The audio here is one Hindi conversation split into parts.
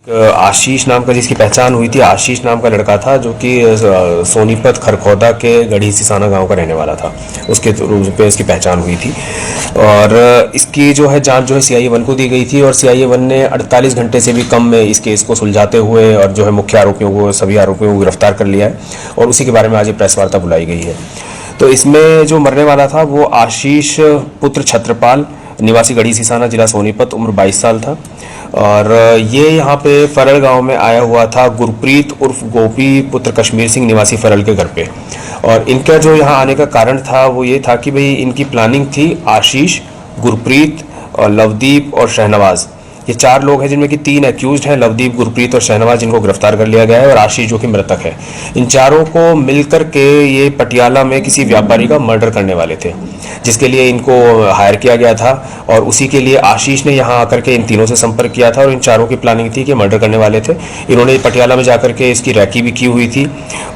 आशीष नाम का जिसकी पहचान हुई थी, आशीष नाम का लड़का था जो कि सोनीपत खरखौदा के गढ़ी सिसाना गांव का रहने वाला था। उसके रूप पे इसकी पहचान हुई थी और इसकी जो है जांच जो है CIA 1 को दी गई थी और CIA 1 ने 48 घंटे से भी कम में इस केस को सुलझाते हुए और जो है मुख्य आरोपियों को, सभी आरोपियों को गिरफ्तार कर लिया है और उसी के बारे में आज ये प्रेस वार्ता बुलाई गई है। तो इसमें जो मरने वाला था वो आशीष पुत्र छत्रपाल, निवासी गढ़ी सिसाना, जिला सोनीपत, उम्र 22 साल था और ये यहाँ पे फरल गांव में आया हुआ था गुरप्रीत उर्फ गोपी पुत्र कश्मीर सिंह, निवासी फरल के घर पे। और इनका जो यहाँ आने का कारण था वो ये था कि भाई इनकी प्लानिंग थी आशीष, गुरप्रीत और लवदीप और शहनवाज, ये 4 लोग हैं जिनमें कि 3 एक्यूज्ड हैं, लवदीप, गुरप्रीत और शहनवाज, जिनको गिरफ्तार कर लिया गया है और आशीष जो कि मृतक है। इन चारों को मिलकर के ये पटियाला में किसी व्यापारी का मर्डर करने वाले थे जिसके लिए इनको हायर किया गया था और उसी के लिए आशीष ने यहाँ आकर के इन तीनों से संपर्क किया था और इन चारों की प्लानिंग थी कि मर्डर करने वाले थे। इन्होंने पटियाला में जाकर के इसकी रैकी भी की हुई थी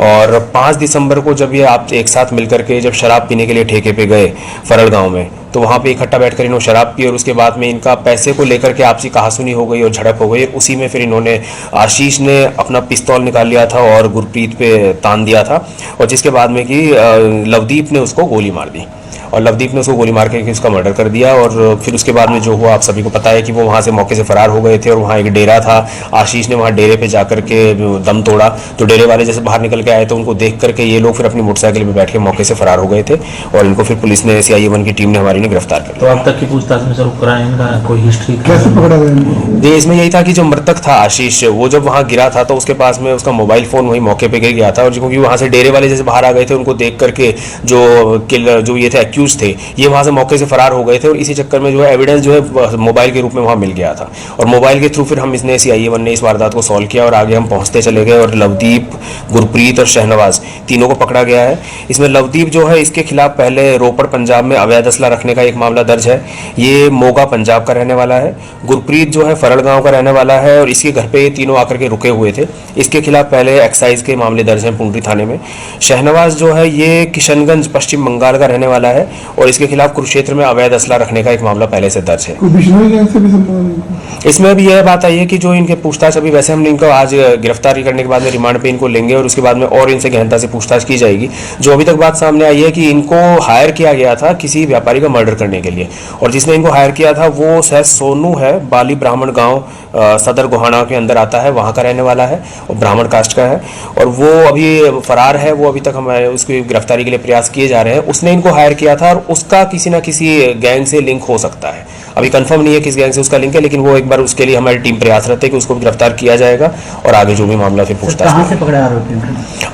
और 5 दिसंबर को जब ये आप एक साथ मिलकर के जब शराब पीने के लिए ठेके पे गए फरल गाँव में, तो वहाँ पे इकट्ठा बैठकर इन्होंने शराब पी और उसके बाद में इनका पैसे को लेकर के आपसी कहासुनी हो गई और झड़प हो गई। उसी में फिर इन्होंने, आशीष ने अपना पिस्तौल निकाल लिया था और गुरप्रीत पे तान दिया था और जिसके बाद में कि लवदीप ने उसको गोली मार दी और लवदीप ने उसको गोली मार के उसका मर्डर कर दिया। और फिर उसके बाद में जो हुआ आप सभी को पता है कि वो वहाँ से मौके से फरार हो गए थे और वहाँ एक डेरा था। आशीष ने वहाँ डेरे पे जाकर के दम तोड़ा तो डेरे वाले जैसे बाहर निकल के आए तो उनको देख करके ये लोग फिर अपनी मोटरसाइकिल पे बैठ के मौके से फरार हो गए थे और इनको फिर पुलिस ने, CIA 1 की टीम ने हमारी ने गिरफ्तार कर लिया। तो अब तक की पूछताछ में सर क्राइम का कोई हिस्ट्री कैसे पकड़ा गया? इसमें यही था कि जो मृतक था आशीष, वो जब वहाँ गिरा था तो उसके पास में उसका मोबाइल फोन वही मौके पे गिर गया था और क्योंकि वहाँ से डेरे वाले जैसे बाहर आ गए थे उनको देख करके जो ये थे एक्यूज थे, ये वहाँ से मौके से फरार हो गए थे और इसी चक्कर में जो है एविडेंस जो है मोबाइल के रूप में वहाँ मिल गया था और मोबाइल के थ्रू फिर हम इसने CIA 1 ने इस वारदात को सॉल्व किया और आगे हम पहुँचते चले गए और लवदीप, गुरप्रीत और शहनवाज तीनों को पकड़ा गया है। इसमें लवदीप जो है इसके खिलाफ पहले रोपड़ पंजाब में अवैध असला रखने का एक मामला दर्ज है, ये मोगा पंजाब का रहने वाला है। गुरप्रीत जो है फरल गाँव का रहने वाला है और इसके घर पे ये तीनों आकर के रुके हुए थे, इसके खिलाफ पहले एक्साइज के मामले दर्ज हैं पुंडरी थाने में। शहनवाज जो है ये किशनगंज पश्चिम बंगाल का रहने वाला है और इसके खिलाफ कुरुक्षेत्र में अवैध असला रखने का एक मामला पहले से दर्ज है। इसमें भी यह बात आई है कि जो इनके पूछताछ, अभी वैसे हमने इनको आज गिरफ्तारी करने के बाद में रिमांड पे इनको लेंगे और उसके बाद में और इनसे गहनता से पूछताछ की जाएगी। जो अभी तक बात सामने आई है कि इनको हायर किया गया था किसी व्यापारी का मर्डर करने के लिए और जिसने इनको हायर किया था वो शायद सोनू है, बाली ब्राह्मण गाँव सदर गोहाना के अंदर आता है, वहाँ का रहने वाला है और ब्राह्मण कास्ट का है और वो अभी फरार है। वो अभी तक हमारे उसकी गिरफ्तारी के लिए प्रयास किए जा रहे हैं। उसने इनको हायर किया था और उसका किसी ना किसी गैंग से लिंक हो सकता है, अभी कंफर्म नहीं है किस गैंग से उसका लिंक है, लेकिन वो एक बार उसके लिए हमारी टीम प्रयासरत है कि उसको गिरफ्तार किया जाएगा और आगे जो भी मामला फिर पूछताछ। कहां से पकड़ा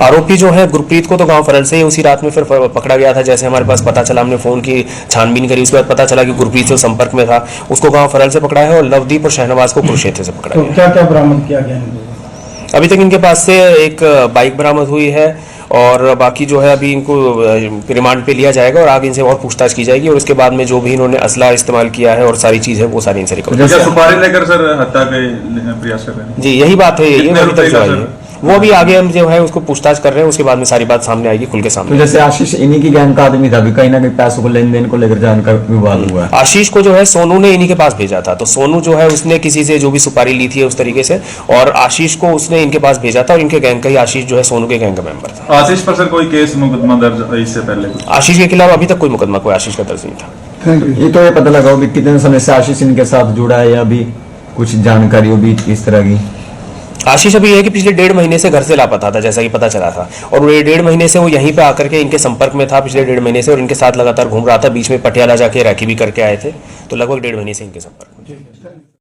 आरोपी जो है गुरप्रीत को तो गांव फरल से ही उसी रात में फिर पकड़ा गया था। जैसे हमारे पास पता चला, हमने फोन की छानबीन करी, उसके बाद पता चला कि गुरप्रीत से संपर्क में था, उसको गांव फरल से पकड़ा है और लवदीप और शहनवाज को कुरुक्षेत्र से पकड़ा गया। क्या क्या बरामद किया गया? अभी तक इनके पास से एक बाइक बरामद हुई है और बाकी जो है अभी इनको रिमांड पे लिया जाएगा और आगे इनसे और पूछताछ की जाएगी और उसके बाद में जो भी इन्होंने असला इस्तेमाल किया है और सारी चीज है वो सारी इनसे रिकवर। सुपारी लेकर सर हत्या के प्रयास कर रहे हैं? जी यही बात है, यही अभी तक जो है वो भी आगे हम जो है उसको पूछताछ कर रहे हैं, उसके बाद में सारी बात सामने आएगी, खुल के सामने। तो जैसे आशीष इन्हीं की गैंग का आदमी था, कहीं ना कहीं पैसों को लेन देन को लेकर जानकर विवाद हुआ है। आशीष को जो है सोनू ने इन्हीं के पास भेजा था, तो सोनू जो है उसने किसी से जो भी सुपारी ली थी उस तरीके से और आशीष को उसने इनके पास भेजा था और इनके गैंग का ही आशीष जो है सोनू के गैंग का मेंबर था। आशीष पर सर कोई केस मुकदमा दर्ज इससे पहले? आशीष के खिलाफ अभी तक कोई मुकदमा कोई आशीष का दर्ज नहीं था। ये तो ये पता लगा कि कितने समय से आशीष इनके साथ जुड़ा है या अभी कुछ जानकारी हो भी इस तरह की? आशीष अभी है कि पिछले 1.5 महीने से घर से लापता था, जैसा कि पता चला था और ये 1.5 महीने से वो यहीं पे आकर के इनके संपर्क में था पिछले 1.5 महीने से और इनके साथ लगातार घूम रहा था। बीच में पटियाला जाके रैकी भी करके आए थे, तो लगभग 1.5 महीने से इनके संपर्क में।